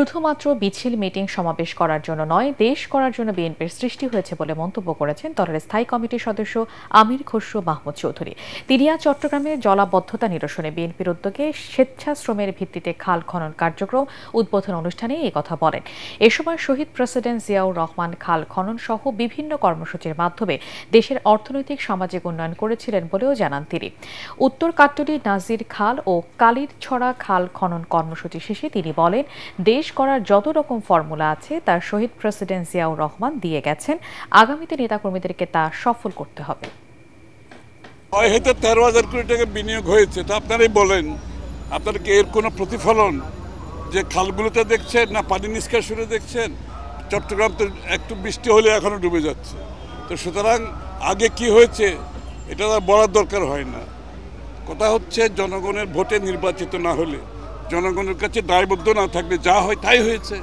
শুধুমাত্র মিছিল মিটিং সমাবেশ করার জন্য নয়, দেশ করার জন্য বিএনপির সৃষ্টি হয়েছে বলে মন্তব্য করেছেন দলের স্থায়ী কমিটির সদস্য আমির খসরু মাহমুদ চৌধুরী। তিনি আজ চট্টগ্রামে জলাবদ্ধতা নিরসনে বিএনপির উদ্যোগে স্বেচ্ছাশ্রমের ভিত্তিতে খাল খনন কার্যক্রম উদ্বোধন অনুষ্ঠানে এই কথা বলেন। এ সময় শহীদ প্রেসিডেন্ট জিয়াউর রহমান খাল খনন সহ বিভিন্ন কর্মসূচির মাধ্যমে দেশের অর্থনৈতিক সামাজিক উন্নয়ন করেছিলেন বলেও জানান তিনি। উত্তর কাট্টলি নাজির খাল ও কালির ছড়া খাল খনন কর্মসূচি শেষে তিনি বলেন, দেশ করার যত রকম ফর্মুলা আছে তার শহীদ প্রেসিডেন্ট জিয়াউর রহমান দিয়ে গেছেন। আগামীতে নেতাকর্মীদেরকে তা সফল করতে হবে। হয়তো 13,000 কোটি টাকা বিনিয়োগ হয়েছে, তা আপনারাই বলেন, আপনারা কি এর কোনো প্রতিফলন যে খালগুলোতে দেখছেন না পানি নিষ্কাশনে দেখছেন? চট্টগ্রাম তো একটু বৃষ্টি হলে এখনো ডুবে যাচ্ছে। তো সুতরাং আগে কি হয়েছে এটা বলার দরকার হয় না। কথা হচ্ছে জনগণের ভোটে নির্বাচিত না হলে, জনগণের কাছে দায়বদ্ধ না থাকলে যা হয় তাই হয়েছে।